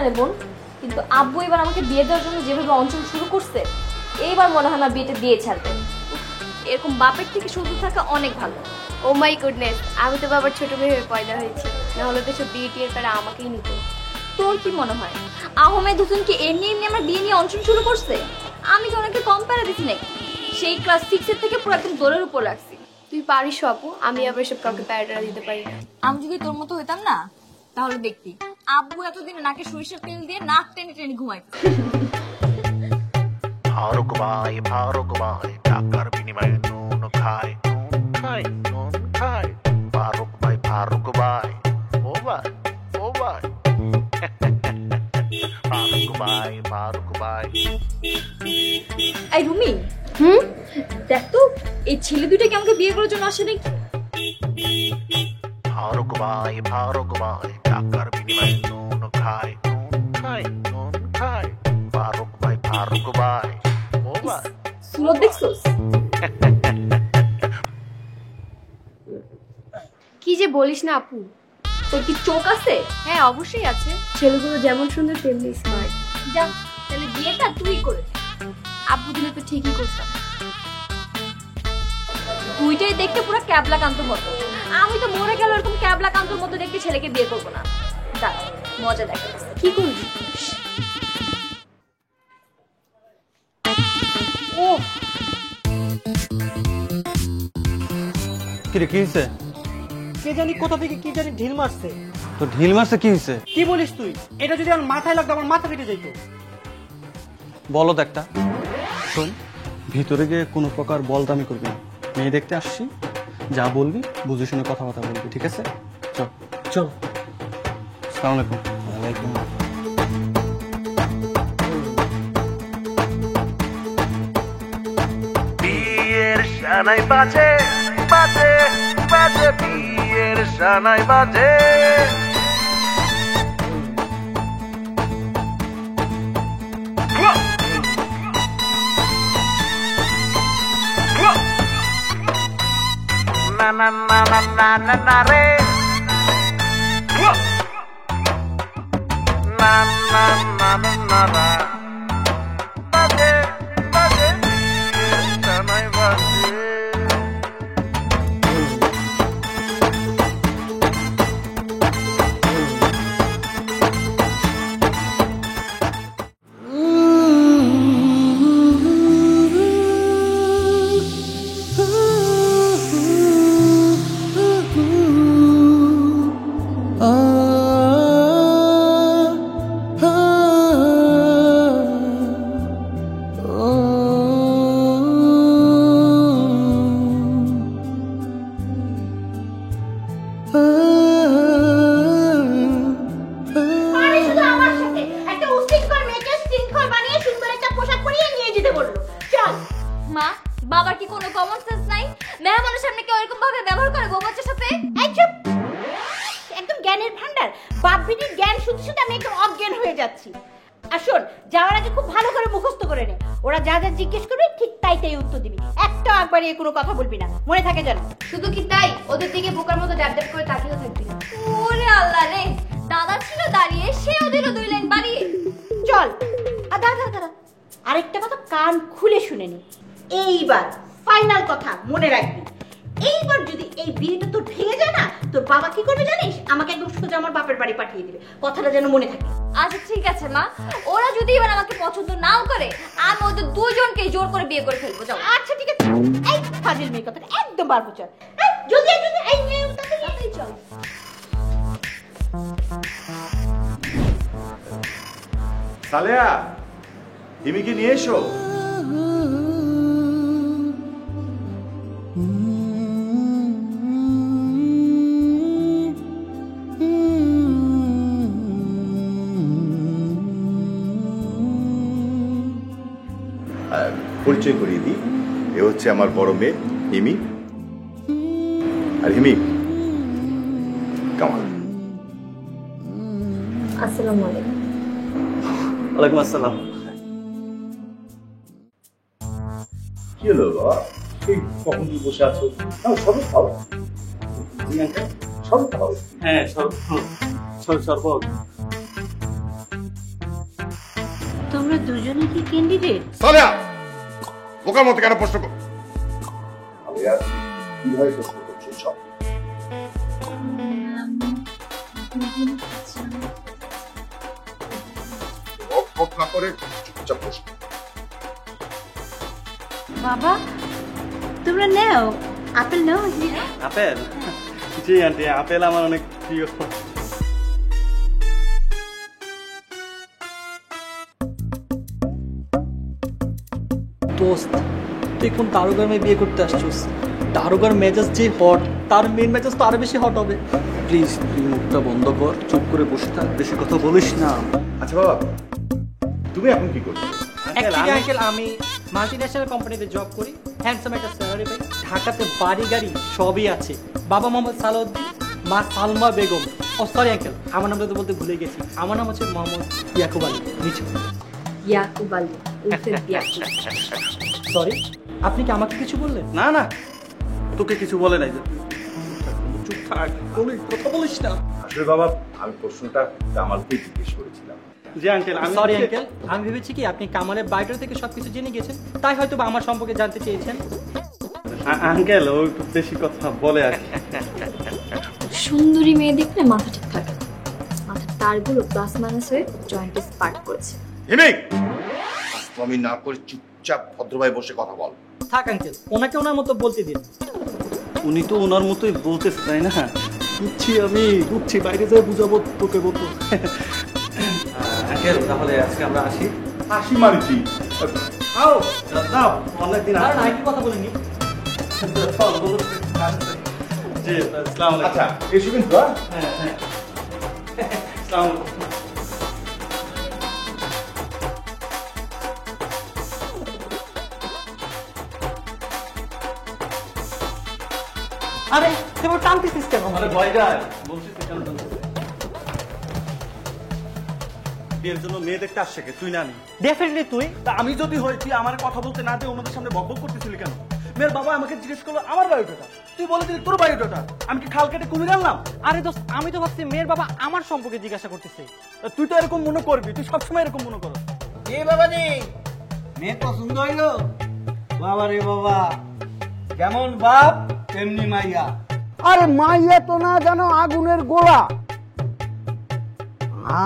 জানে বোন, কিন্তু আব্বু এবার আমাকে বিয়ে দেওয়ার জন্য যেভাবে অঞ্চল শুরু করছে, এইবার মনে হয় না বিয়েটা দিয়ে ছাড়বে। এরকম বাপের থেকে শুধু থাকা অনেক ভালো। ও মাই গুডনেস, আমি তো বাবার ছোট মেয়ে হয়ে পয়দা হয়েছি, না হলে তো সব বিয়ে টিয়ের পরে আমাকেই নিত। তোর কি মনে হয় আহমেদ হোসেন কি এমনি এমনি আমার বিয়ে নিয়ে অঞ্চল শুরু করছে? আমি কি ওনাকে কম প্যারা দিছি নাকি? সেই ক্লাস 6 এর থেকে পুরো একদম দৌড়ের উপর রাখছি। তুই পারিস আপু, আমি আবার সব কাউকে প্যারাটা দিতে পারি না। আমি যদি তোর মতো হইতাম না, তাহলে দেখতি আব্বু এতদিন নাকে সরিষার তেল দিয়ে নাক টেনে টেনে ঘুমাইতো। ফারুক ভাই টাকার বিনিময়ে নুন খায়, নুন খায়। ফারুক ভাই ও ভাই ফারুক ভাই। এই রুমি, দেখ তো এই ছেলে দুইটা কি আমাকে বিয়ে করার জন্য আসে নাকি? ফারুক ভাই টাকার বিনিময়ে নুন খায়, নুন খায়। ফারুক ভাই ও ভাই। সুরত দেখছোস? কি যে বলিস না আপু। তোর কি চোখ আছে? হ্যাঁ অবশ্যই আছে, ছেলেগুলো যেমন সুন্দর তেমনি স্মার্ট। যা তাহলে বিয়েটা তুই করে। আব্বু দিলে তো ঠিকই করতাম। দুইটাই দেখতে পুরো ক্যাবলা কান্তর মতো। আমি তো মরে গেল এরকম ক্যাবলা কান্তর মতো দেখতে ছেলেকে বিয়ে করবো না। দাঁড়া মজা দেখা। কি করবি? ও কি রে, কি হয়েছে? কে জানি কোথা থেকে কি জানি ঢিল মারছে। তো ঢিল মারছে কি হয়েছে? কি বলিস তুই? এটা যদি আমার মাথায় লাগতো আমার মাথা ফেটে যেত। বলো তো একটা। শোন, ভিতরে গিয়ে কোনো প্রকার বলদামি করবি না। মেয়ে দেখতে আসছি, যা বলবি বুঝে শুনে কথাবার্তা বলবি, ঠিক আছে? চল চল। আসসালামু আলাইকুম। ওয়ালাইকুম। বিয়ের শানাই বাজে বিয়ের শানাই বাজে। না না না না না না না রে, না না না না না না। বাজে বিয়ের শানাই বাজে। মা, বাবার কি কোনো কমন সেন্স নাই? মেহমানের সামনে কেউ এরকম ভাবে ব্যবহার করে বউ বাচ্চার সাথে? একদম জ্ঞানের ভান্ডার। বাপ বিটির জ্ঞান শুনতে শুনতে আমি একদম অজ্ঞান হয়ে যাচ্ছি। আর শোন, যাওয়ার আগে খুব ভালো করে মুখস্থ করে নে। ওরা যা যা জিজ্ঞেস করবে ঠিক তাই তাই উত্তর দিবি। একটা একবারে কোনো কথা বলবি না, মনে থাকে যেন। শুধু কি তাই, ওদের দিকে বোকার মতো ড্যাব ড্যাব করে তাকিয়েও থাকবি না। ওরে আল্লাহ রে, দাদা ছিল দাঁড়িয়ে, সেও দিল 2 লাইন বাড়িয়ে। চল। আর দাঁড়া, আরেকটা কথা কান খুলে শুনে নি। এইবার ফাইনাল কথা মনে রাখবি, এইবার যদি এই বিয়েটা তোর ভেঙে যায় না, তোর বাবা কি করবে জানিস? আমাকে একদম সোজা আমার বাপের বাড়ি পাঠিয়ে দিবে। কথাটা যেন মনে থাকে। আচ্ছা ঠিক আছে মা, ওরা যদি এবার আমাকে পছন্দ নাও করে, আমি ওদের দুজনকে জোর করে বিয়ে করে ফেলবো। যাও। আচ্ছা ঠিক আছে। এই ফাজিল মেয়ে কথা একদম বারবো। চল জলদি এই তাড়াতাড়ি চল। সালেহা, হিমিকে নিয়ে এসো। পরিচয় করিয়ে দিই, এ হচ্ছে আমার বড় মেয়ে হিমি, আর হিমি কামাল। আসসালামু আলাইকুম। ওয়ালাইকুম আসসালাম। কি হলো বাবা, এই কখন তুমি বসে আছো? সব খাও। সব খাও। হ্যাঁ, শরবত। তোমরা দুজনে কি ক্যান্ডিডেট? সালেয়া বোকার মতো কেন প্রশ্ন কর? আলিয়া কিভাবে প্রশ্ন করছো সব? বক না করে চুপচাপ প্রশ্ন। বাবা তোমরা নাও আপেল নাও। আপেল? জি আন্টি, আপেল আমার অনেক প্রিয়। দোস্ত তুই কোন দারোগার মেয়ে বিয়ে করতে আসছিস? দারোগার মেজাজ যে হট, তার মেন মেজাজ তো আরো বেশি হট হবে। প্লিজ তুই মুখটা বন্ধ কর, চুপ করে বসে থাক, বেশি কথা বলিস না। আচ্ছা বাবা, তুমি এখন কি করছো? অ্যাকচুয়ালি আঙ্কেল আমি মাল্টিন্যাশনাল কোম্পানিতে জব করি, হ্যান্ডসাম একটা স্যালারি পাই, ঢাকাতে বাড়ি গাড়ি সবই আছে। বাবা মোহাম্মদ সালাউদ্দিন, মা সালমা বেগম। ও সরি আঙ্কেল, আমার নামটা তো বলতে ভুলে গেছি। আমার নাম হচ্ছে মোহাম্মদ ইয়াকুব আলী নিচু। ইয়াকুব আলী উর্ফে ইয়াকুব। সরি, আপনি কি আমাকে কিছু বললেন? না না, তোকে কিছু বলে নাই। চুপ থাক, কোনো কথা বলিস না। আসলে বাবা আমি প্রশ্নটা কামালকে জিজ্ঞেস করেছিলাম। জি আঙ্কেল, আমি সরি আঙ্কেল, আমি ভেবেছি কি আপনি কামালের বায়োডাটা থেকে সবকিছু জেনে গেছেন, তাই হয়তো বা আমার সম্পর্কে জানতে চেয়েছেন। আঙ্কেল ও একটু বেশি কথা বলে আর কি। সুন্দরী মেয়ে দেখলে মাথা ঠিক থাকে, মাথার তারগুলো প্লাস মাইনাস হয়ে জয়েন্টে স্পার্ক করেছে। হিমি আমি না করে চুপচাপ ভদ্রভাবে বসে কথা বল। থাক আঙ্কেল, ওনাকে ওনার মতো বলতে দিন। উনি তো ওনার মতোই বলতেছে তাই না? বুঝছি, বাইরে যাই বুঝাবো তোকে বলতো। আঙ্কেল তাহলে আজকে আমরা আসি। হাসি মারছি। আও দাও, অনেকদিন কারণ আরেকটি কথা বলিনি। জি আসসালামু আলাইকুম। আচ্ছা এসো কিন্তু। হ্যাঁ হ্যাঁ, আসসালামু আলাইকুম। আরে তুমি টানতেছিস কেন? আরে ভয় যায়, বলছি তুই কেন টানছিস? বিয়ের জন্য মেয়ে দেখতে আসছে কে, তুই না আমি? ডেফিনেটলি তুই। তা আমি যদি হই, তুই আমার কথা বলতে না দিয়ে ওনাদের সামনে বকবক করতেছিলি কেন? মেয়ের বাবা আমাকে জিজ্ঞেস করলো আমার বায়োডাটা, তুই বলে দিলি তোর বায়োডাটা। আমি কি খাল কেটে কুমির আনলাম? আরে দোস্ত, আমি তো ভাবছি মেয়ের বাবা আমার সম্পর্কে জিজ্ঞাসা করতেছে। তুই তো এরকম মনে করবি, তুই সবসময় এরকম মনে করো। এ বাবাজি, মেয়ে পছন্দ হইলো? বাবা রে বাবা, যেমন বাপ তেমনি মাইয়া। আরে মাইয়া তো না জানো আগুনের গোলা,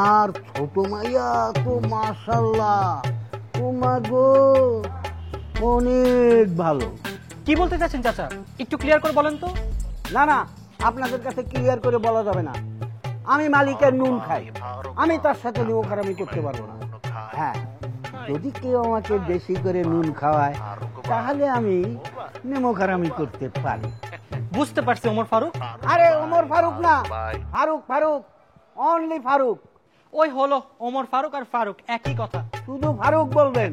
আর ছোট মাইয়া তো মাশাআল্লাহ তোমা গো অনেক ভালো। কি বলতে চাচ্ছেন চাচা, একটু ক্লিয়ার করে বলেন তো। না না, আপনাদের কাছে ক্লিয়ার করে বলা যাবে না। আমি মালিকের নুন খাই, আমি তার সাথে নিমখারামি করতে পারবো না। হ্যাঁ, যদি কেউ আমাকে বেশি করে নুন খাওয়ায় তাহলে আমি নিমখারামি করতে পারি। বুঝতে পারছি ওমর ফারুক। আরে ওমর ফারুক না, ফারুক ফারুক, অনলি ফারুক। ওই হলো ওমর ফারুক আর ফারুক একই কথা। শুধু ফারুক বলবেন।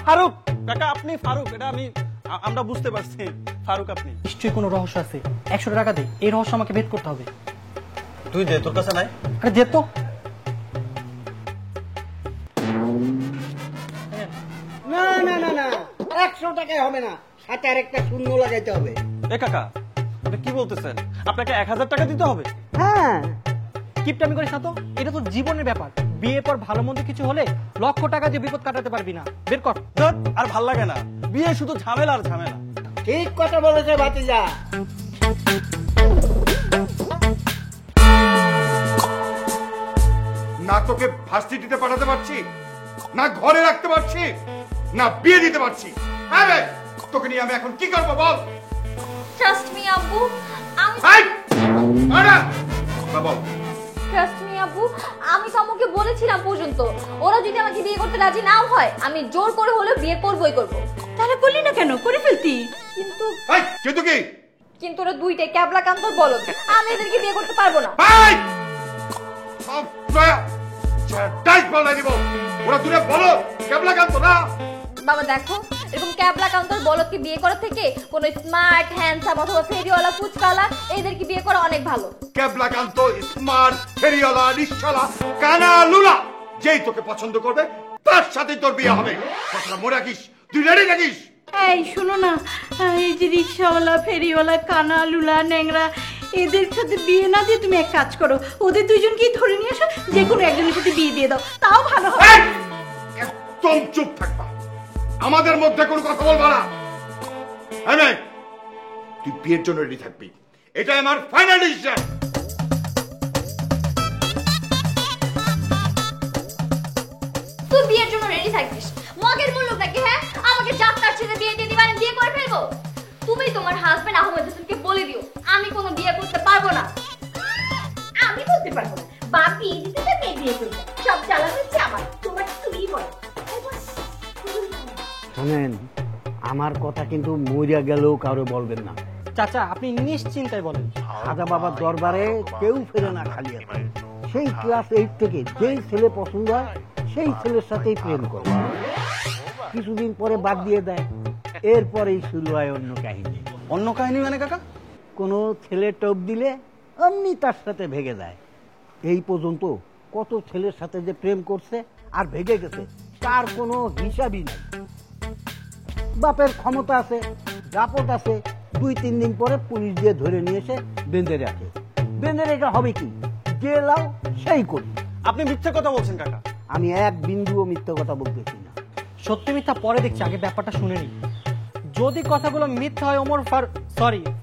ফারুক কাকা, আপনি ফারুক, এটা আমরা বুঝতে পারছি। ফারুক আপনি। নিশ্চয়ই কোনো রহস্য আছে, 100 টাকা দে, এই রহস্য আমাকে ভেদ করতে হবে। তুই দে, তোর কাছে নাই? আরে দে তো। না না না না, 100 টাকায় হবে না, সাথে আরেকটা শূন্য লাগাইতে হবে। এ কাকা, আপনি কি বলতেছেন? আপনাকে 1000 টাকা দিতে হবে? হ্যাঁ, কিপটামি করিস না তো, এটা তো জীবনের ব্যাপার। বিয়ে পর ভালো মন্দ কিছু হলে লক্ষ টাকা দিয়ে বিপদ কাটাতে পারবি না, বের কর। ধুর, আর ভাল লাগে না, বিয়ে শুধু ঝামেলা আর ঝামেলা। ঠিক কথা বলেছে ভাতিজা। না তোকে ভার্সিটিতে পাঠাতে পারছি, না ঘরে রাখতে পারছি, না বিয়ে দিতে পারছি। হ্যাঁ রে, তোকে নিয়ে আমি এখন কি করবো বল? ট্রাস্ট মি আব্বু, আমি এই! আরে! না বল। ট্রাস্ট মি আব্বু, আমি তো আম্মুকে বলেছিলাম পর্যন্ত, ওরা যদি আমাকে বিয়ে করতে রাজি নাও হয় আমি জোর করে হলেও বিয়ে করবই করব। তাহলে করলি না কেন? করে ফেলতি। কিন্তু এই, কিন্তু কি? কিন্তু ওরা দুইটাই ক্যাবলা কান্তর বলদ, আমি এদেরকে বিয়ে করতে পারবো না। এই! সব টাইট বলাই দিব। ওরা দূরে বলো, কেবলা গান তো না। বাবা দেখো, এরকম ক্যাবলা কান্তর বলদকে বিয়ে করার থেকে কোন স্মার্ট হ্যান্ডসাম অথবা ফেরিওয়ালা ফুচকালা এদেরকে বিয়ে করা অনেক ভালো। কেবলা গান তো স্মার্ট ফেরিওয়ালা রিকশালা কানা লুলা যেই তোকে পছন্দ করবে তার সাথে তোর বিয়ে হবে। কথাটা মনে রাখিস, তুই রেডি রাখিস। এই শোনো না, এই যে রিক্সাওয়ালা ফেরিওয়ালা কানা লুলা ন্যাংরা এদের সাথে বিয়ে না দিয়ে তুমি এক কাজ করো, ওদের দুইজনকেই ধরে নিয়ে আসো, যে কোনো একজনের সাথে বিয়ে দিয়ে দাও, তাও ভালো হবে। এই! একদম চুপ থাকবা, আমাদের মধ্যে কোনো কথা বলবা না। এই মেয়ে, তুই বিয়ের জন্য রেডি থাকবি, এটাই আমার ফাইনাল ডিসিশন। তুই বিয়ের জন্য রেডি থাকিস, মগের মূল্য নাকি? হ্যাঁ, আমাকে যাত্রার ছেলে বিয়ে দিয়ে দিবা, আমি বিয়ে করে ফেলবো। তুমি তোমার হাজবেন্ড আহমেদ হোসেনকে বলে দিও আমি কোনো বিয়ে করতে পারবো না। আমি বলতে পারবো না, বাপ বিয়ে দিতে তো মেয়ে বিয়ে করবে, সব জ্বালা হচ্ছে আমার, তোমার তুই বল। শোনেন, আমার কথা কিন্তু মরিয়া গেলেও কারো বলবেন না। চাচা আপনি নিশ্চিন্তায় বলেন। খাজা বাবার দরবারে কেউ ফেরে না খালি হাতে। সেই ক্লাস 8 থেকে যেই ছেলে পছন্দ হয় সেই ছেলের সাথেই প্রেম করে, কিছুদিন পরে বাদ দিয়ে দেয়, এরপরেই শুরু হয় অন্য কাহিনী। অন্য কাহিনী মানে কাকা? কোনো ছেলে টোপ দিলে অমনি তার সাথে ভেগে যায়। এই পর্যন্ত কত ছেলের সাথে যে প্রেম করছে আর ভেগে গেছে তার কোনো হিসাবই নেই। বাপের ক্ষমতা আছে, দাপট আছে, 2-3 দিন পরে পুলিশ দিয়ে ধরে নিয়ে এসে বেঁধে রাখে। বেঁধে রেখে হবে কি, যে লাও সেই করি। আপনি মিথ্যে কথা বলছেন কাকা। আমি এক বিন্দুও মিথ্যে কথা বলতেছি না। সত্যি মিথ্যা পরে দেখছি, আগে ব্যাপারটা শুনে নি। যদি কথাগুলো মিথ্যা হয়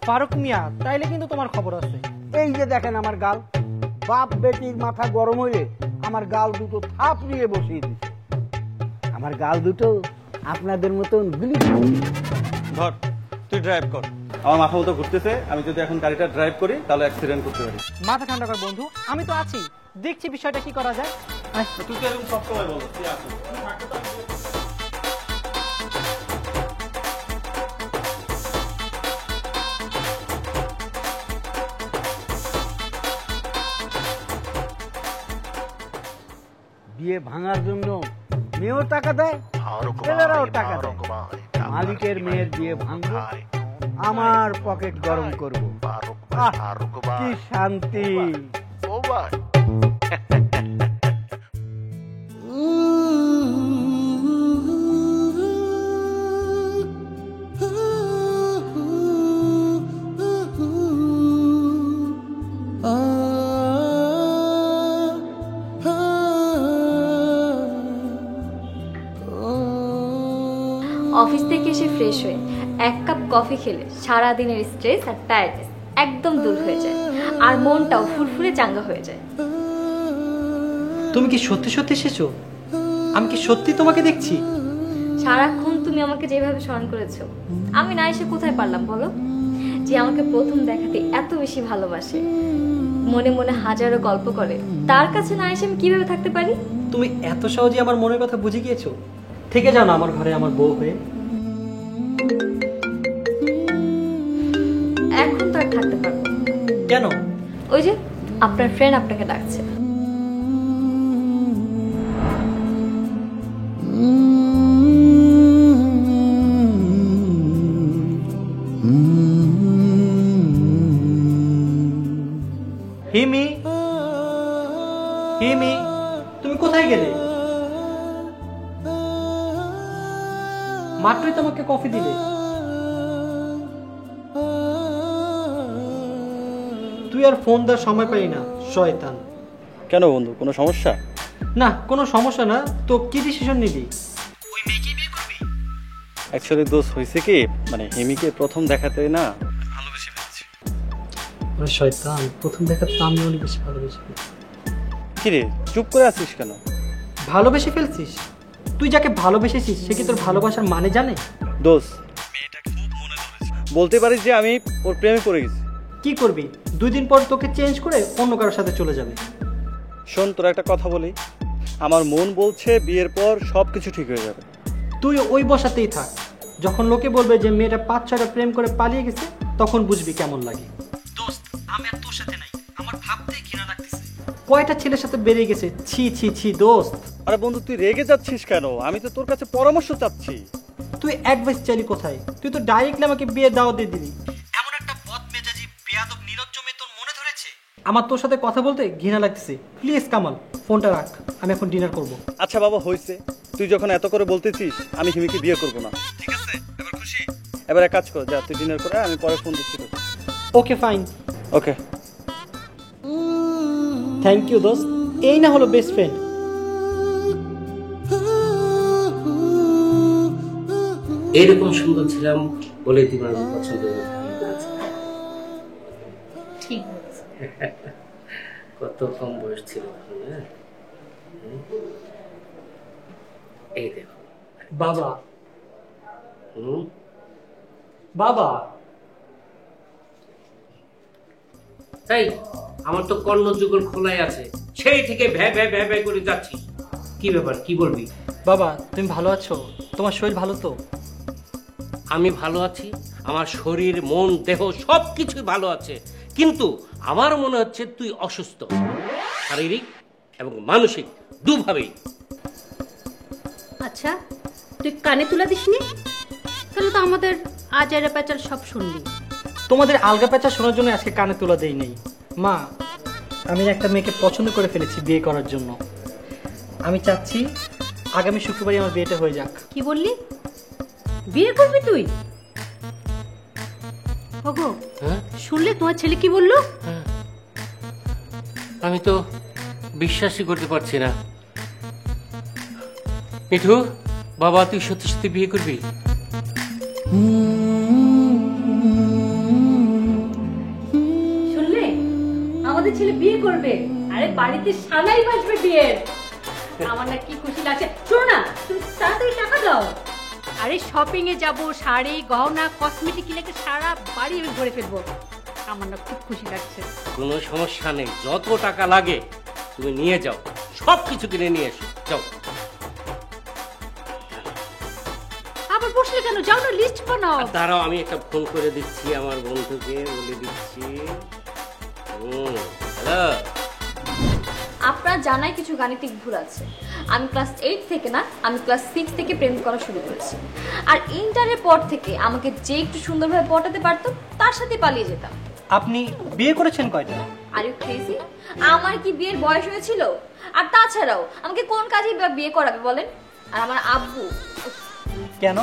ফারুক মিয়া, তাইলে কিন্তু তোমার খবর আছে। এই যে দেখেন আমার গাল, বাপ বেটির মাথা গরম হইলে আমার গাল দুটো থাপ নিয়ে বসিয়ে দিচ্ছে। আমার গাল দুটো আপনাদের মতন গুলি। ধর, তুই ড্রাইভ কর। আমার মাথা মতো ঘুরতেছে, আমি যদি এখন গাড়িটা ড্রাইভ করি তাহলে অ্যাক্সিডেন্ট করতে পারি। মাথা ঠান্ডা কর বন্ধু, আমি তো আছি, দেখছি বিষয়টা কি করা যায়। তুই তো এরকম সবসময় বলো, তুই আসো। বিয়ে ভাঙার জন্য মেয়েও টাকা দেয়, ছেলেরাও টাকা দেয়। মালিকের মেয়ের বিয়ে ভাঙবো, আমার পকেট গরম করবো, কি শান্তি। অফিস থেকে এসে ফ্রেশ হয়ে 1 কাপ কফি খেলে সারাদিনের স্ট্রেস আর টায়ার্ডনেস একদম দূর হয়ে যায়, আর মনটাও ফুরফুরে চাঙ্গা হয়ে যায়। তুমি কি সত্যি সত্যি এসেছো? আমি কি সত্যি তোমাকে দেখছি? সারাক্ষণ তুমি আমাকে যেভাবে স্মরণ করেছো, আমি না এসে কোথায় পারলাম বলো? যে আমাকে প্রথম দেখাতে এত বেশি ভালোবাসে, মনে মনে হাজারো গল্প করে, তার কাছে না এসে আমি কিভাবে থাকতে পারি? তুমি এত সহজে আমার মনের কথা বুঝে গিয়েছো। থেকে যাও না আমার ঘরে আমার বউ হয়ে। এখন তো আর থাকতে পারবো না। কেন? ওই যে আপনার ফ্রেন্ড আপনাকে ডাকছে। হিমি, হিমি, তুমি কোথায় গেলে? মাত্রই তোমাকে কফি দিলে। তুই আর ফোন দেওয়ার সময় পাই না, শয়তান। কেন বন্ধু, কোনো সমস্যা? না, কোনো সমস্যা না। তো কি ডিসিশন নিবি? অ্যাকচুয়ালি দোষ হয়েছে কি, মানে হিমিকে প্রথম দেখাতে না ভালোবেসে ফেলেছি। শয়তান, প্রথম দেখাতে তো আমি অনেক বেশি ভালোবেসে ফেলছি। কিরে চুপ করে আছিস কেন? ভালোবেসে ফেলছিস? তুই যাকে ভালোবেসেছিস সে কি তোর ভালোবাসার মানে জানে? দোষ, মেয়েটাকে খুব মনে ধরেছে, বলতে পারিস যে আমি ওর প্রেমে পড়ে গেছি। কি করবি? 2 দিন পর তোকে চেঞ্জ করে অন্য কারোর সাথে চলে যাবে। শোন, তোর একটা কথা বলি, আমার মন বলছে বিয়ের পর সবকিছু ঠিক হয়ে যাবে। তুই ওই বসাতেই থাক, যখন লোকে বলবে যে মেয়েটা 5-6টা প্রেম করে পালিয়ে গেছে, তখন বুঝবি কেমন লাগে। দোস্ত, আমি আর তোর সাথে নাই, আমার ভাবতেই ঘৃণা লাগতেছে। কয়টা ছেলের সাথে বেরিয়ে গেছে, ছি ছি ছি। দোস্ত, আরে বন্ধু তুই রেগে যাচ্ছিস কেন? আমি তো তোর কাছে পরামর্শ চাচ্ছি। তুই এক বেশ চাইলি কোথায়? তুই তো ডাইরেক্টলি আমাকে বিয়ে দাওয়াত দিয়ে দিলি। এমন একটা বদমেজাজি বেয়াদব নির্লজ্জ মেয়ে তোর মনে ধরেছে? আমার তোর সাথে কথা বলতে ঘৃণা লাগতেছে। প্লিজ কামাল, ফোনটা রাখ, আমি এখন ডিনার করব। আচ্ছা বাবা, হয়েছে। তুই যখন এত করে বলতেছিস আমি হিমিকে বিয়ে করব না, ঠিক আছে? এবার খুশি? এবার এক কাজ কর, যা তুই ডিনার করে, আমি পরে ফোন দিচ্ছি তোকে। Okay fine. Okay. Thank you দোস্ত, এই না হলো বেস্ট ফ্রেন্ড। এইরকম সুন্দর ছিলাম বলে তোমার পছন্দ ঠিক আছে। কত কম বয়স ছিল তখন, হ্যাঁ? এই দেখো বাবা, হুম, বাবা তাই আমার তো কর্ণযুগল খোলাই আছে, সেই থেকে ভ্যা ভ্যা ভ্যা ভ্যা করে যাচ্ছি। কি ব্যাপার, কি বলবি? বাবা তুমি ভালো আছো? তোমার শরীর ভালো তো? আমি ভালো আছি, আমার শরীর মন দেহ সবকিছু ভালো আছে, কিন্তু আমার মনে হচ্ছে তুই অসুস্থ, শারীরিক এবং মানসিক দুভাবেই। আচ্ছা তুই কানে তুলা দিসনি? তাহলে তো আমাদের আজারে প্যাচার সব শুনলি। তোমাদের আলগা প্যাঁচা শোনার জন্য আজকে কানে তোলা দেই নেই। মা, আমি একটা মেয়েকে পছন্দ করে ফেলেছি বিয়ে করার জন্য। আমি চাচ্ছি আগামী শুক্রবারই আমার বিয়েটা হয়ে যাক। কি বললি? বিয়ে করবি তুই? ওগো, হ্যাঁ? শুনলে তোমার ছেলে কি বললো? আমি তো বিশ্বাসই করতে পারছি না। মিঠু, বাবা তুই সত্যি সত্যি বিয়ে করবি? শুনলে, আমাদের ছেলে বিয়ে করবে। আরে বাড়িতে সানাই বাজবে বিয়ের। আমার না কি খুশি লাগছে। শোনো না, তুমি তাড়াতাড়ি টাকা দাও। আরে শপিং এ যাবো, শাড়ি গহনা কসমেটিক কিনে সারা বাড়ি আমি ভরে ফেলবো। আমার না খুব খুশি লাগছে। কোনো সমস্যা নেই, যত টাকা লাগে তুমি নিয়ে যাও, সব কিছু কিনে নিয়ে এসো, যাও। আবার বসলে কেন? যাও না, লিস্ট বানাও। আর দাঁড়াও, আমি একটা ফোন করে দিচ্ছি আমার বন্ধুকে, বলে দিচ্ছি। হ্যালো, আপনার জানাই কিছু গাণিতিক ভুল আছে। আমি ক্লাস 8 থেকে না, আমি ক্লাস 6 থেকে প্রেম করা শুরু করেছি। আর ইন্টারের পর থেকে আমাকে যে একটু সুন্দরভাবে পটাতে পারতো তার সাথে পালিয়ে যেতাম। আপনি বিয়ে করেছেন কয়টা? Are you crazy? আমার কি বিয়ের বয়স হয়েছিল? আর তাছাড়াও আমাকে কোন কাজে বিয়ে করাবে বলেন? আর আমার আব্বু, কেন,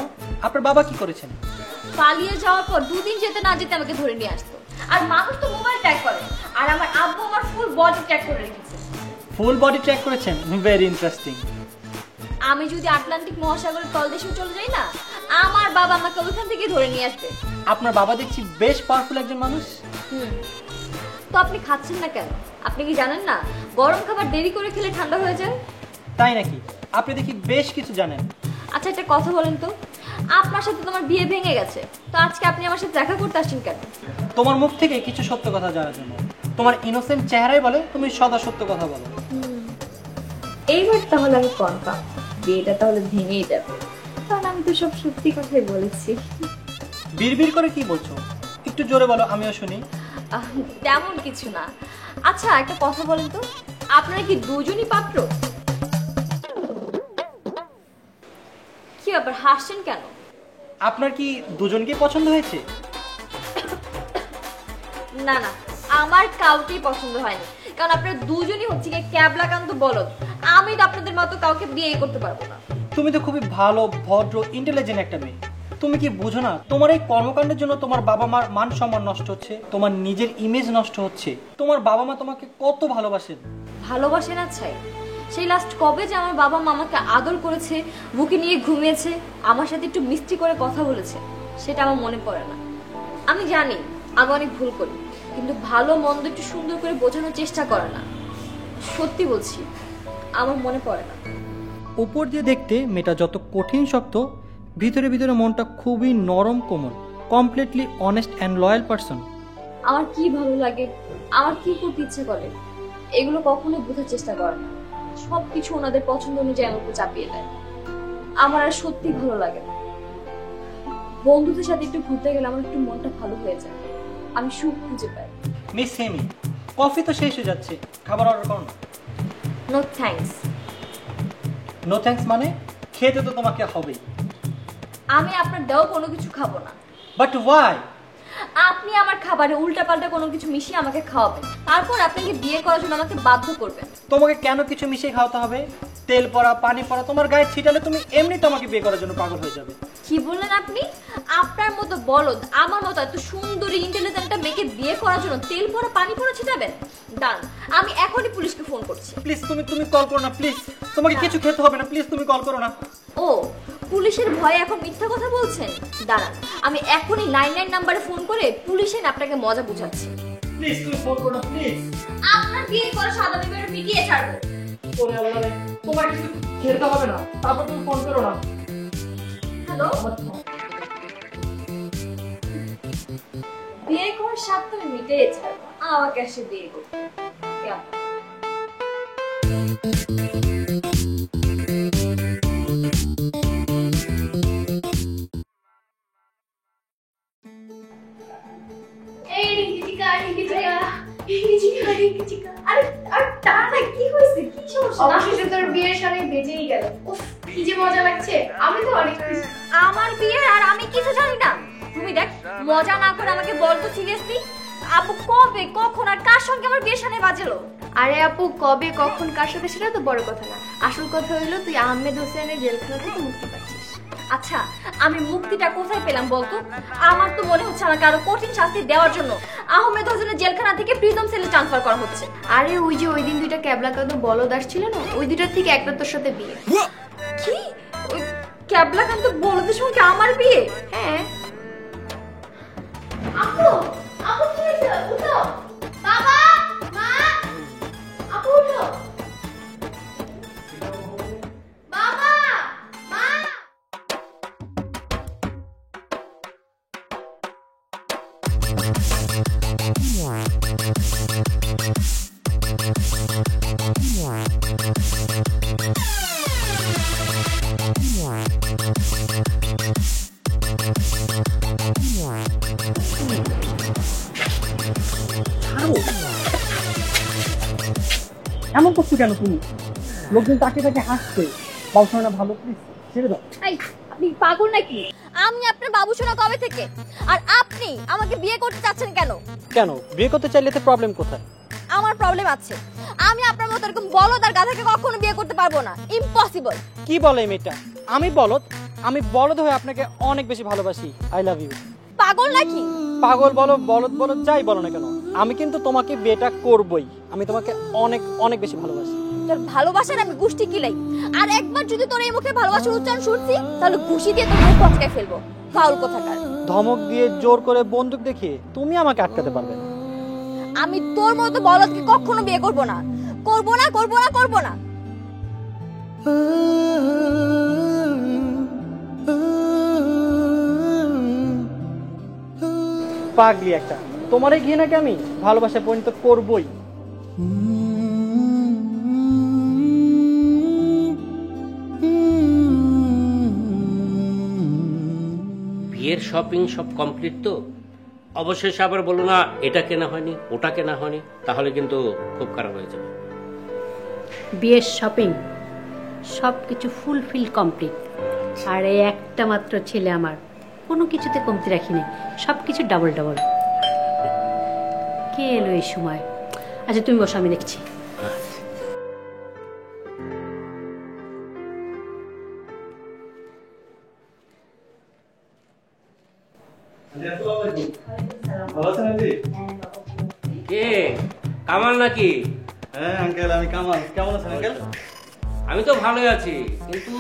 আপনার বাবা কি করেছেন? পালিয়ে যাওয়ার পর 2 দিন যেতে না যেতে আমাকে ধরে নিয়ে আসতো। আর মানুষ তো মোবাইল ট্র্যাক করে, আর আমার আব্বু আমার ফুল বডি ট্র্যাক করে রেখেছে। ফুল বডি ট্র্যাক করেছেন? Very interesting. আমি যদি আটলান্টিক মহাসাগরের তলদেশে চলে যাই না, আমার বাবা আমাকে ওইখান থেকে ধরে নিয়ে আসবে। আপনার বাবা দেখছি বেশ পাওয়ারফুল একজন মানুষ। তো আপনি খাচ্ছেন না কেন? আপনি কি জানেন না গরম খাবার দেরি করে খেলে ঠান্ডা হয়ে যায়? তাই নাকি? আপনি দেখি বেশ কিছু জানেন। আচ্ছা একটা কথা বলেন তো, আপনার সাথে তোমার বিয়ে ভেঙে গেছে, তো আজকে আপনি আমার সাথে দেখা করতে আসছেন কেন? তোমার মুখ থেকে কিছু সত্য কথা জানার জন্য। তোমার ইনোসেন্ট চেহারাই বলে তুমি সদা সত্য কথা বলো। এইবার তাহলে আমি কনফার্ম, বিয়েটা তাহলে ভেঙেই যাবে, কারণ আমি তো সব সত্যি কথাই বলেছি। বিড়বিড় করে কি বলছো? একটু জোরে বলো, আমিও শুনি। তেমন কিছু না। আচ্ছা একটা কথা বলেন তো, আপনারা কি দুজনই পাত্র? কি ব্যাপার, হাসছেন কেন? আপনার কি দুজনকে পছন্দ হয়েছে? না না, আমার কাউকেই পছন্দ হয়নি, কারণ আপনারা দুজনই হচ্ছে কি ক্যাবলাকান্ত বলদ। আমি তো আপনাদের মতো কাউকে বিয়ে করতে পারবো না। তুমি তো খুবই ভালো, ভদ্র, ইন্টেলিজেন্ট একটা মেয়ে। তুমি কি বুঝো না তোমার এই কর্মকাণ্ডের জন্য তোমার বাবা মার মান সম্মান নষ্ট হচ্ছে, তোমার নিজের ইমেজ নষ্ট হচ্ছে। তোমার বাবা মা তোমাকে কত ভালোবাসেন। ভালোবাসে না চাই? সেই লাস্ট কবে যে আমার বাবা মা আমাকে আদর করেছে, বুকে নিয়ে ঘুমিয়েছে, আমার সাথে একটু মিষ্টি করে কথা বলেছে, সেটা আমার মনে পড়ে না। আমি জানি আমি অনেক ভুল করি, কিন্তু ভালো মন্দ একটু সুন্দর করে বোঝানোর চেষ্টা করে না। সত্যি বলছি, আমার মনে পড়ে না। উপর দিয়ে দেখতে মেয়েটা যত কঠিন শক্ত, ভিতরে ভিতরে মনটা খুবই নরম কোমল, completely honest and loyal person. আমার কি ভালো লাগে, আমার কি করতে ইচ্ছে করে, এগুলো কখনো বোঝার চেষ্টা করে না। সবকিছু ওনাদের পছন্দ অনুযায়ী আমার উপর চাপিয়ে দেয়। আমার আর সত্যি ভালো লাগে না। বন্ধুদের সাথে একটু ঘুরতে গেলে আমার একটু মনটা ভালো হয়ে যায়, আমি সুখ খুঁজে পাই। মিস সেমি, কফি তো শেষ হয়ে যাচ্ছে, খাবার অর্ডার করো না। No thanks. নো থ্যাঙ্কস মানে? খেতে তো তোমাকে হবেই। আমি আপনার দেওয়া কোনো কিছু খাবো না। But why? আপনি আমার খাবারে উল্টাপাল্টা কোনো কিছু মিশিয়ে আমাকে খাওয়াবেন, তারপর আপনাকে বিয়ে করার জন্য আমাকে বাধ্য করবেন। তোমাকে কেন কিছু মিশিয়ে খাওয়াতে হবে? তেল পড়া পানি পড়া তোমার গায়ে ছিটালে তুমি এমনিতে আমাকে বিয়ে করার জন্য পাগল হয়ে যাবে। কি বললেন আপনি? আপনার মতো বলদ আমার মতো এত সুন্দরী ইন্টেলিজেন্ট মেয়েকে বিয়ে করার জন্য তেল পড়া পানি পড়া ছিটাবেন? দাঁড়ান, আমি এখনই পুলিশকে ফোন করছি। প্লিজ তুমি কল করো না প্লিজ, তোমাকে কিছু খেতে হবে না, প্লিজ তুমি কল করো না। ও, পুলিশের ভয়ে এখন মিথ্যা কথা বলছেন? দাঁড়ান, আমি এখনই 99 নম্বরে ফোন করে পুলিশে আপনাকে মজা বুঝাচ্ছি। প্লিজ তুমি ফোন করো না প্লিজ। আপনার বিয়ে করা সাদা বিয়ের মিটিয়ে ছাড়বো। ওরে আল্লাহ রে, তোমার কিছু খেতে হবে না, তারপর তুমি ফোন করো না। হ্যালো, বিয়ে করার সাথে তুমি মিটিয়ে ছাড়বো, আমাকে এসে বিয়ে করতে। অবশেষে তোর বিয়ের সাথে বেজেই গেল। উফ, কি যে মজা লাগছে, আমি তো অনেক খুশি। আমার বিয়ে আর আমি কিছু জানি না। তুমি দেখ, মজা না করে আমাকে বল তো সিরিয়াসলি, আপু কবে কখন আর কার সঙ্গে আমার বিয়ের সাথে বাজলো? আরে আপু, কবে কখন কার সাথে সেটা তো বড় কথা না, আসল কথা হইলো তুই আহমেদ হোসেনের জেলখানা থেকে মুক্তি পাচ্ছিস। আচ্ছা, আমি মুক্তিটা কোথায় পেলাম বলতো? আমার তো মনে হচ্ছে আমাকে আরো কঠিন শাস্তি দেওয়ার জন্য আহমেদ হোসেনের জেলখানা থেকে প্রিজম সেলে ট্রান্সফার করা হচ্ছে। আরে ওই যে ওই দিন দুইটা ক্যাবলা কাদু বলদ আসছিল না, ওই দুইটার থেকে একটা তোর সাথে বিয়ে। কি? ওই ক্যাবলা কান্ত বলদের সঙ্গে আমার বিয়ে? হ্যাঁ। আপু, আপু কি হয়েছে? উঠো। বাবা, মা, আপু উঠো। বাবা, মা। এমন করছো কেন তুমি? লোকজন তাকে তাকে হাসছে, বাবুসোনা ভালো, প্লিজ ছেড়ে দাও। এই, আপনি পাগল নাকি? আমি আপনার বাবুসোনা কবে থেকে? আর আপনি আমাকে বিয়ে করতে চাচ্ছেন কেন? কেন বিয়ে করতে চাইলে তো প্রবলেম কোথায়? আমার প্রবলেম আছে। আমি আপনার মতো এরকম বলদ আর গাধাকে কখনো বিয়ে করতে পারবো না, ইম্পসিবল। কি বলে এই মেয়েটা? আমি বলদ হয়ে আপনাকে অনেক বেশি ভালোবাসি। I love you. পাগল নাকি? পাগল বলো, বলদ বলো, যাই বলো না কেন, আমি কিন্তু তোমাকে বিয়েটা করবই। আমি তোমাকে অনেক অনেক বেশি ভালোবাসি। তোর ভালোবাসার আমি গুষ্টি কিলাই, আর একবার যদি তোর এই মুখে ভালোবাসার উচ্চারণ শুনছি তাহলে ঘুষি দিয়ে তোর মুখ আটকায় ফেলবো। ফাউল কোথাকার। ধমক দিয়ে জোর করে বন্দুক দেখিয়ে তুমি আমাকে আটকাতে পারবে না। আমি তোর মতো বলদকে কখনো বিয়ে করব না, করব না, করব না, করব না। পাগলি একটা, তোমার এই ঘৃণাকে আমি ভালোবাসায় পরিণত করবই। বিয়ের শপিং সব কমপ্লিট তো? অবশেষে আবার বলো না এটা কেনা হয়নি, ওটা কেনা হয়নি, তাহলে কিন্তু খুব খারাপ হয়ে যাবে। বিয়ের শপিং সব কিছু ফুলফিল কমপ্লিট। আর এই একটা মাত্র ছেলে আমার, কোনো কিছুতে কমতি রাখিনি, সব কিছু ডাবল ডাবল। কে এলো এই সময়? আচ্ছা তুমি বসো, আমি দেখছি। কে, কামাল নাকি? হ্যাঁ আঙ্কেল, আমি কামাল। কেমন আছেন আঙ্কেল? আমি তো ভালোই আছি, কিন্তু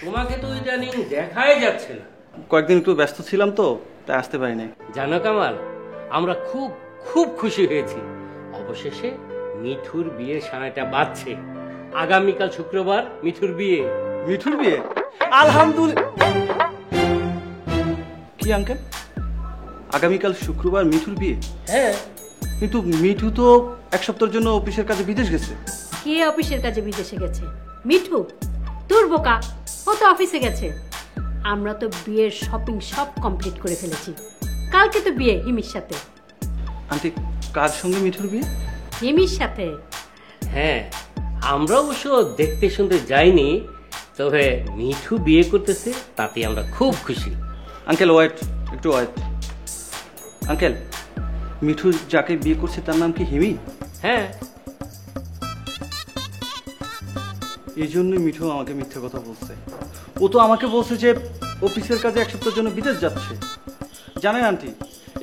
তোমাকে তো ইদানিং দেখাই যাচ্ছে না। কয়েকদিন একটু ব্যস্ত ছিলাম তো, তাই আসতে পারিনি। জানো কামাল, আমরা খুব খুব খুশি হয়েছি। অবশেষে মিঠুর বিয়ের সানাইটা বাজছে। আগামীকাল শুক্রবার মিঠুর বিয়ে। মিঠুর বিয়ে? আলহামদুলিল্লাহ। কি আঙ্কেল, আগামীকাল শুক্রবার মিঠুর বিয়ে? হ্যাঁ, কিন্তু মিঠু তো এক সপ্তাহের জন্য অফিসের কাজে বিদেশ গেছে। কে অফিসের কাজে বিদেশে গেছে? মিঠু? তোর বোকা, ও তো অফিসে গেছে। আমরা তো বিয়ের শপিং সব কমপ্লিট করে ফেলেছি। কালকে তো বিয়ে হিমির সাথে। আন্টি, কার সঙ্গে মিঠুর বিয়ে? হিমির সাথে। হ্যাঁ, আমরা অবশ্য দেখতে শুনতে যাইনি, তবে মিঠু বিয়ে করতেছে তাতে আমরা খুব খুশি। আঙ্কেল ওয়েট, একটু ওয়েট। আঙ্কেল, মিঠু যাকে বিয়ে করছে তার নাম কি হিমি? হ্যাঁ। এই জন্যই মিঠু আমাকে মিথ্যে কথা বলছে। ও তো আমাকে বলছে যে অফিসের কাজে 1 সপ্তাহের জন্য বিদেশ যাচ্ছে। জানেন আন্টি,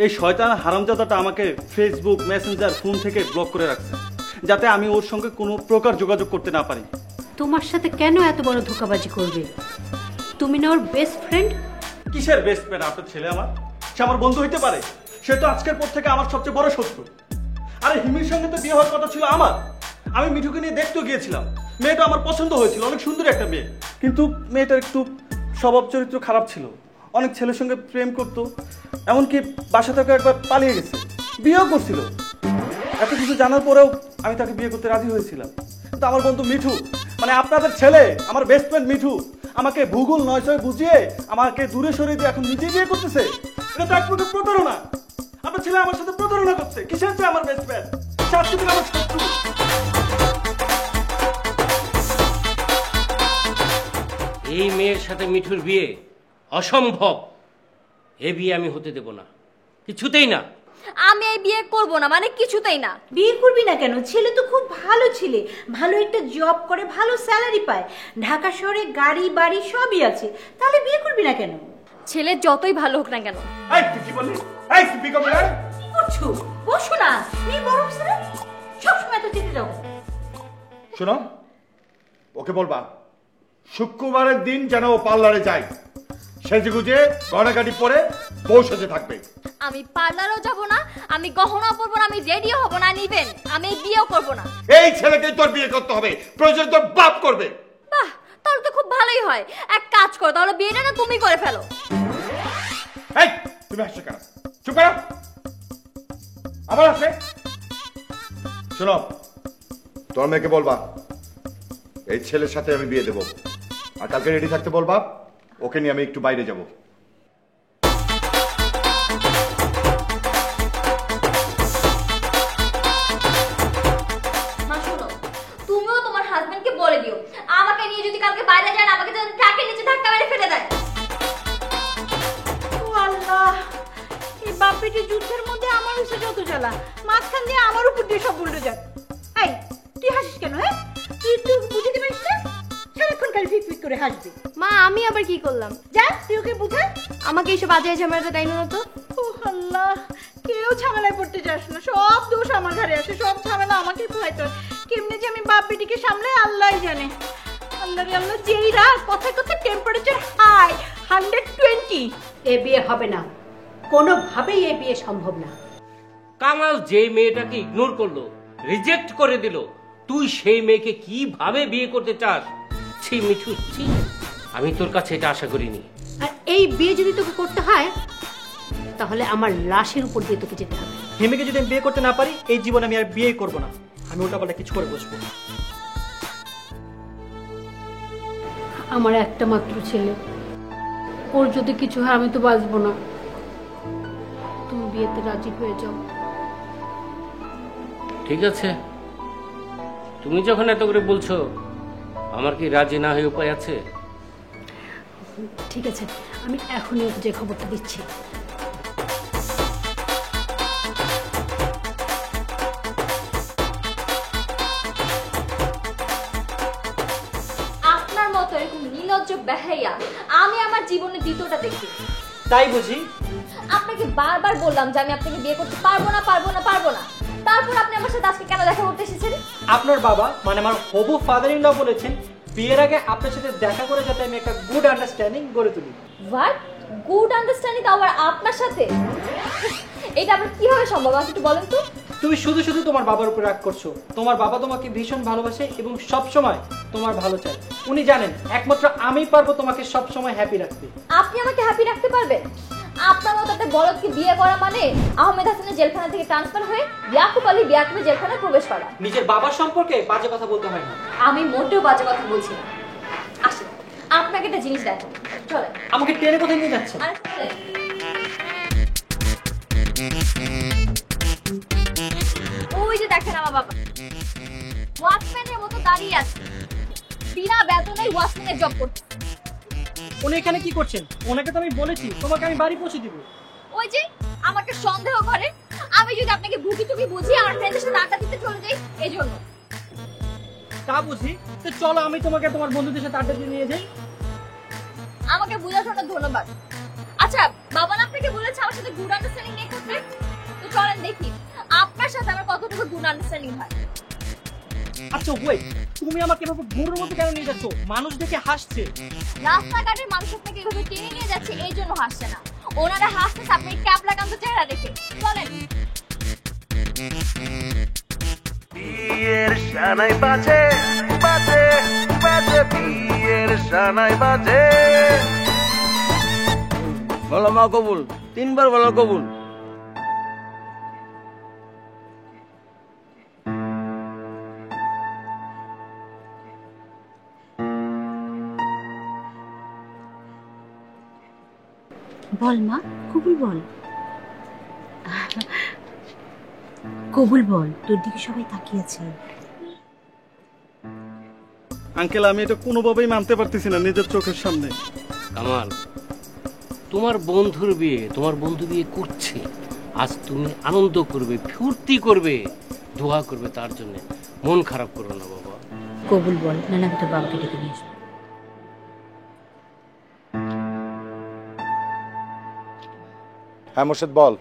এই শয়তান হারামজাদাটা আমাকে ফেসবুক, মেসেঞ্জার, ফোন থেকে ব্লক করে রাখছে, যাতে আমি ওর সঙ্গে কোনো প্রকার যোগাযোগ করতে না পারি। তোমার সাথে কেন এত বড় ধোঁকাবাজি করবে? তুমি না ওর বেস্ট ফ্রেন্ড? কিসের বেস্ট ফ্রেন্ড আপনার ছেলে? আমার সে আমার বন্ধু হইতে পারে? সে তো আজকের পর থেকে আমার সবচেয়ে বড় শত্রু। আরে হিমির সঙ্গে তো বিয়ে হওয়ার কথা ছিল আমার। আমি মিঠুকে নিয়ে দেখতে গিয়েছিলাম, মেয়েটা আমার পছন্দ হয়েছিল, অনেক সুন্দর একটা মেয়ে। কিন্তু মেয়েটার একটু স্বভাব চরিত্র খারাপ ছিল, অনেক ছেলের সঙ্গে প্রেম করতো, এমনকি বাসা থেকে একবার পালিয়ে গেছে, বিয়েও করছিল। এত কিছু জানার পরেও আমি তাকে বিয়ে করতে রাজি হয়েছিলাম। কিন্তু আমার বন্ধু মিঠু, মানে আপনাদের ছেলে, আমার বেস্ট ফ্রেন্ড মিঠু, আমাকে ভূগোল 900 বুঝিয়ে আমাকে দূরে সরিয়ে দিয়ে এখন নিজেই বিয়ে করতেছে। এটা তো এক প্রকার প্রতারণা। আপনার ছেলে আমার সাথে প্রতারণা করছে। কিসের চেয়ে আমার বেস্ট ফ্রেন্ড, সাথে আমার শত্রু। এই মেয়ের সাথে মিঠুর বিয়ে অসম্ভব। এ বিয়ে আমি হতে দেব না, কিছুতেই না। আমি এই বিয়ে করব না, মানে কিছুতেই না। বিয়ে করবি না কেন? ছেলে তো খুব ভালো ছেলে, ভালো একটা জব করে, ভালো স্যালারি পায়, ঢাকা শহরে গাড়ি বাড়ি সবই আছে, তাহলে বিয়ে করবি না কেন? ছেলে যতই ভালো হোক না কেন। এই তুই কি বললি? এই তুই কি করবি? কি করছো? বসো না, মেয়ে বড় ছেলে, সবসময় তো যেতে যাও। শোনো, ওকে বলবা শুক্রবারের দিন যেন ও পার্লারে যায়, সেজেগুজে গয়নাগাটি পরে বউ সেজে থাকবে। আমি পার্লারও যাব না, আমি গহনা পরবো না, আমি রেডিও হব না, নিবেন আমি বিয়েও করব না। এই ছেলেকে তোর বিয়ে করতে হবে, প্রয়োজন তোর বাপ করবে। বাহ, তাহলে তো খুব ভালোই হয়। এক কাজ করো, তাহলে বিয়েটা না তুমি করে ফেলো। এই তুমি হাসছো কেন? চুপ করো। আবার আসে। শোনো, তোর মেয়েকে বলবা এই ছেলের সাথে আমি বিয়ে দেবো, আর কালকে রেডি থাকতে বলবা, ওকে নিয়ে আমি একটু বাইরে যাব। মা শোনো, তুমিও তোমার হাজবেন্ডকে বলে দিও আমাকে নিয়ে যদি কালকে বাইরে যান, আমাকে যেন ট্রাকের নিচে ধাক্কা মেরে ফেলে দেয়। ও আল্লাহ, এই বাপেটি যুদ্ধের মধ্যে আমার হচ্ছে যত জ্বালা, মাঝখান দিয়ে আমার উপর দিয়ে সব উল্টে যাক। এই তুই হাসিস কেন? হ্যাঁ, তুই একটু বুঝে দিবি না? সারাক্ষণ খালি ফিক ফিক করে হাসবি। মা আমি আবার কি করলাম? যা তুই ওকে বুঝা। আমাকে এইসব বাজে ঝামেলাটা তাই না তো। ও আল্লাহ, কেউ ঝামেলায় পড়তে যাস না, সব দোষ আমার ঘরে আছে, সব ঝামেলা আমাকেই পোহাইতে হয়। কেমনে যে আমি বাপ বেটিকে সামলে আল্লাহই জানে। আল্লাহ রে আল্লাহ, যেই রাত কথায় কথায় টেম্পারেচার হাই 120। এ বিয়ে হবে না, কোনোভাবেই এ বিয়ে সম্ভব না। কামাল যে মেয়েটাকে ইগনোর করলো, রিজেক্ট করে দিল, তুই সেই মেয়েকে কিভাবে বিয়ে করতে চাস? ছি মিঠু, ছি। আমি তোর কাছে এটা আশা করিনি। আর এই বিয়ে যদি তোকে করতে হয়, তাহলে আমার লাশের উপর দিয়ে তোকে যেতে হবে। হিমিকে যদি আমি বিয়ে করতে না পারি, এই জীবনে আমি আর বিয়ে করব না। আমি উল্টাপাল্টা কিছু করে বসবো। আমার একটা মাত্র ছেলে, ওর যদি কিছু হয় আমি তো বাঁচবো না। তুমি বিয়েতে রাজি হয়ে যাও। ঠিক আছে, তুমি যখন এত করে বলছো, আমার কি রাজি না হয়ে উপায় আছে? ঠিক আছে, আমি এখনই ওকে যে খবরটা দিচ্ছি। আপনার মতো এরকম নির্লজ্জ বেহাইয়া আমি আমার জীবনে দ্বিতীয়টা দেখি। তাই বুঝি? আপনাকে বারবার বললাম যে আমি আপনাকে বিয়ে করতে পারবো না, পারবো না, পারবো না। তারপর আপনি আমার সাথে আজকে কেন দেখা করতে এসেছেন? আপনার বাবা, মানে আমার হবু ফাদার ইন ল বলেছেন বিয়ের আগে আপনার সাথে দেখা করে যাতে আমি একটা গুড আন্ডারস্ট্যান্ডিং গড়ে তুলি। হোয়াট? গুড আন্ডারস্ট্যান্ডিং আবার আপনার সাথে? এটা আবার কিভাবে সম্ভব, আমাকে একটু বলেন তো। তুমি শুধু শুধু তোমার বাবার উপর রাগ করছো। তোমার বাবা তোমাকে ভীষণ ভালোবাসে এবং সব সময় তোমার ভালো চায়। উনি জানেন একমাত্র আমিই পারবো তোমাকে সব সময় হ্যাপি রাখতে। আপনি আমাকে হ্যাপি রাখতে পারবেন? আপনার মতো একটা বলদকে বিয়ে করা মানে আহমেদ হাসানের জেলখানা থেকে ট্রান্সফার হয়ে ইয়াকুব আলী বিয়াকুবের জেলখানায় প্রবেশ করা। নিজের বাবার সম্পর্কে বাজে কথা বলতে হয় না। আমি মোটেও বাজে কথা বলছি না। আসেন, আপনাকে একটা জিনিস দেখো, চলেন। আমাকে টেনে কোথায় নিয়ে যাচ্ছেন? আরে চলেন। ওই যে দেখেন আমার বাবা ওয়াচম্যানের মতো দাঁড়িয়ে আছে, বিনা বেতনে ওয়াচম্যানের জব করছে। উনি এখানে কি করছেন? ওনাকে তো আমি বলেছি তোমাকে আমি বাড়ি পৌঁছে দিব। ওই যে আমাকে সন্দেহ করে, আমি যদি আপনাকে ভুকি টুকি বুঝিয়ে আমার ফ্রেন্ডের সাথে আড্ডা দিতে চলে যাই, এই জন্য। তা বুঝি, তো চলো আমি তোমাকে তোমার বন্ধুদের সাথে আড্ডা দিয়ে নিয়ে যাই। আমাকে বোঝার জন্য ধন্যবাদ। আচ্ছা বাবা না আপনাকে বলেছে আমার সাথে গুড আন্ডারস্ট্যান্ডিং নেই করতে? তো চলেন দেখি আপনার সাথে আমার কতটুকু গুড আন্ডারস্ট্যান্ডিং হয়। আচ্ছা ওয়েট, তুমি আমাকে এভাবে গরুর মতো কেন নিয়ে যাচ্ছ? মানুষ দেখে হাসছে। রাস্তাঘাটের মানুষ আপনাকে এভাবে টেনে নিয়ে যাচ্ছে এই জন্য হাসছে না, ওনারা হাসতেছে আপনি ক্যাবলা কান্ত চেহারা দেখে। চলেন। বিয়ের সানাই বাজে বাজে বাজে, বিয়ের সানাই বাজে। বলো মা কবুল, 3 বার বলো কবুল। বল মা, কবুল বল। কবুল বল, তোর দিকে সবাই তাকিয়ে আছে। আঙ্কেল আমি এটা কোনোভাবেই মানতে পারতেছি না নিজের চোখের সামনে। কামাল, তোমার বন্ধুর বিয়ে, তোমার বন্ধু বিয়ে করছে, আজ তুমি আনন্দ করবে, ফুর্তি করবে, দোয়া করবে তার জন্য। মন খারাপ করো না বাবা। কবুল বল, না আমি তোর বাবাকে ডেকে নিয়ে আসবো। হ্যাঁ মোর্শেদ বল,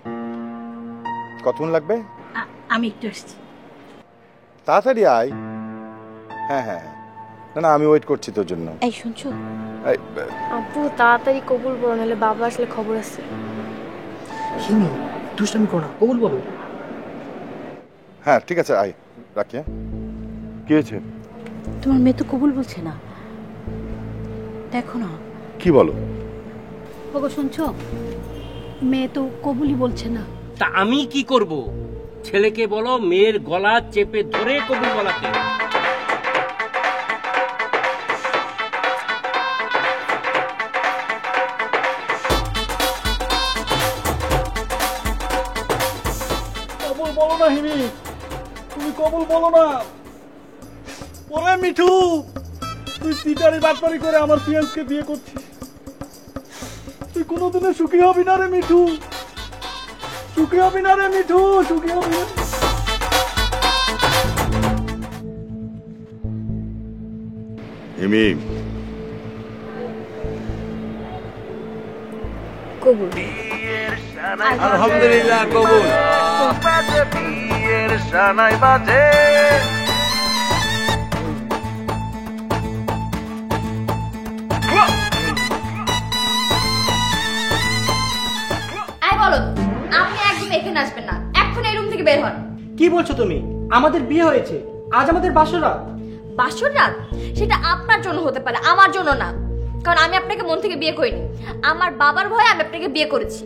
কতক্ষণ লাগবে? আমি একটু আসছি। তাড়াতাড়ি আয়। হ্যাঁ হ্যাঁ হ্যাঁ, না না আমি ওয়েট করছি তোর জন্য। এই শুনছো? আব্বু তাড়াতাড়ি কবুল বলো, নাহলে বাবা আসলে খবর আছে। হিমি দুষ্টামি করো না, কবুল বলো। হ্যাঁ ঠিক আছে আয়, রাখি। হ্যাঁ কি হয়েছে? তোমার মেয়ে তো কবুল বলছে না, দেখো না। কি বলো? ওগো শুনছো, মেয়ে তো কবুলই বলছে না। তা আমি কি করব? ছেলেকে বলো মেয়ের গলা চেপে ধরে কবুল বলাতে। কবুল বলো না হিমি, তুমি কবুল বলো না। ওরে মিঠু, তুই সিটারি বাটপারি করে আমার ফিয়ান্সকে বিয়ে করছিস। তুই কোনোদিনও সুখী হবি না রে মিঠু, সুখী হবি না রে মিঠু, সুখী হবি না। হিমি কবুল। আলহামদুলিল্লাহ কবুল। বাজে বিয়ের সানাই বাজে। আই বলো, আপনি একদম এখানে আসবেন না, এখন এই রুম থেকে বের হন। কি বলছো তুমি? আমাদের বিয়ে হয়েছে, আজ আমাদের বাসর রাত। বাসর রাত? সেটা আপনার জন্য হতে পারে, আমার জন্য না। কারণ আমি আপনাকে মন থেকে বিয়ে করিনি, আমার বাবার ভয়ে আমি আপনাকে বিয়ে করেছি।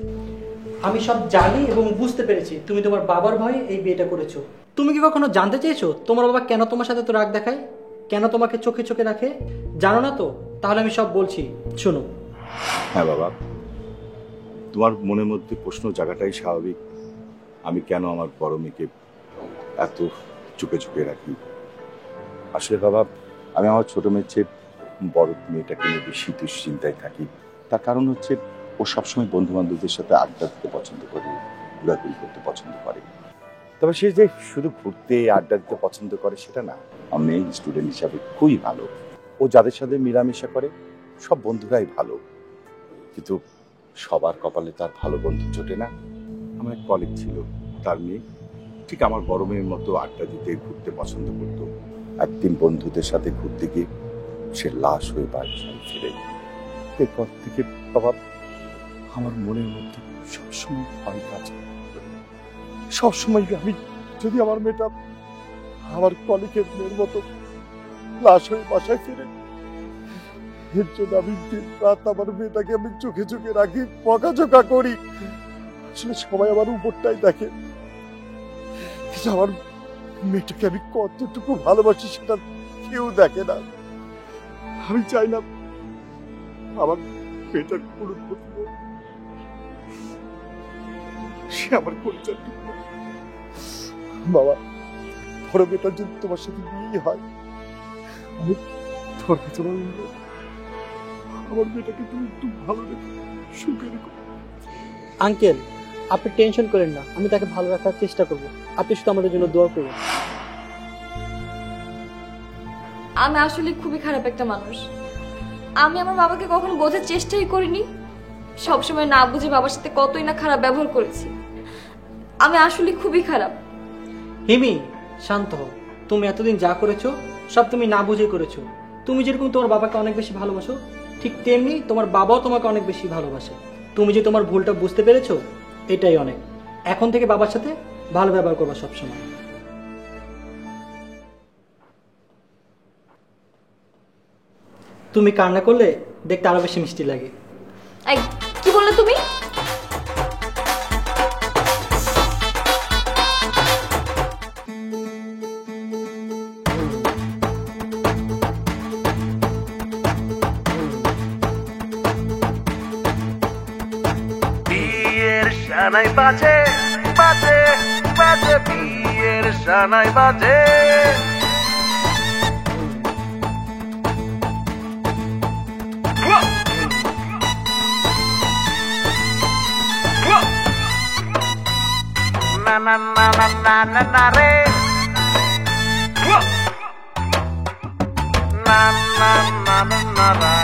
আমি সব জানি এবং বুঝতে পেরেছি তুমি তোমার বাবার ভয়ে এই বিয়েটা করেছো। তুমি কি কখনো জানতে চেয়েছো তোমার বাবা কেন তোমার সাথে তো রাগ দেখায়, কেন তোমাকে চোখে চোখে রাখে? জানো না তো? তাহলে আমি সব বলছি, শোনো। হ্যাঁ বাবা, তোমার মনের মধ্যে প্রশ্ন জায়গাটাই স্বাভাবিক। আমি কেন আমার বড় মেয়েকে এত চুপে চুপে রাখি? আসলে বাবা, আমি আমার ছোট মেয়ের চেয়ে বড় মেয়েটাকে নিয়ে বেশি দুশ্চিন্তায় থাকি। তার কারণ হচ্ছে ও সবসময় বন্ধু বান্ধবদের সাথে আড্ডা দিতে পছন্দ করে, ঘোরাঘুরি করতে পছন্দ করে। তবে সে যে শুধু ঘুরতে আড্ডা দিতে পছন্দ করে সেটা না। আমি স্টুডেন্ট হিসাবে খুবই ভালো। ও যাদের সাথে মেলামেশা করে সব বন্ধুরাই ভালো, কিন্তু সবার কপালে তার ভালো বন্ধু জোটে না। আমার এক কলিগ ছিল, তার মেয়ে ঠিক আমার বড় মেয়ের মতো আড্ডা দিতে ঘুরতে পছন্দ করত। একদিন বন্ধুদের সাথে ঘুরতে গিয়ে সে লাশ হয়ে বাড়ি ফিরে। এরপর থেকে বাবা আমার মনের মধ্যে সবসময় ভয় কাজ করে। সবসময় আমি যদি আমার মেয়েটা আমার কলিগের মেয়ের মতো লাশ হয়ে বাসায় ফিরে, এর জন্য আমি দিন রাত আমার মেয়েটাকে আমি চোখে চোখে রাখি, বকাঝকা করি। আসলে সবাই আমার উপরটাই দেখে, আমার মেয়েটাকে আমি কতটুকু ভালোবাসি সেটা কেউ দেখে না। আমি চাইলাম আমার মেয়েটার কোনো ক্ষতি হোক, সে আমার পরিচয়। বাবা, বড় মেয়েটার যদি তোমার সাথে বিয়ে হয়, আমি তোর কাছে আমার মেয়েটাকে তুমি একটু ভালো রেখো, সুখে রেখো। আঙ্কেল, আপনি টেনশন করেন না, আমি তাকে ভালো রাখার চেষ্টা করব। আপনি শুধু আমাদের জন্য দোয়া করুন। আমি আসলে খুবই খারাপ একটা মানুষ। আমি আমার বাবাকে কখনো বোঝার চেষ্টাই করিনি, সবসময় না বুঝে বাবার সাথে কতই না খারাপ ব্যবহার করেছি। আমি আসলে খুবই খারাপ। হিমি শান্ত হও, তুমি এতদিন যা করেছো সব তুমি না বুঝে করেছো। তুমি যেরকম তোমার বাবাকে অনেক বেশি ভালোবাসো, ঠিক তেমনি তোমার বাবাও তোমাকে অনেক বেশি ভালোবাসে। তুমি যে তোমার ভুলটা বুঝতে পেরেছো এটাই অনেক। এখন থেকে বাবার সাথে ভালো ব্যবহার করবা সবসময়। তুমি কান্না করলে দেখতে আরো বেশি মিষ্টি লাগে। এই কি বললে তুমি? বিয়ের সানাই বাজে বাজে বাজে, বিয়ের সানাই বাজে। না না না না না না না রে, না না না না না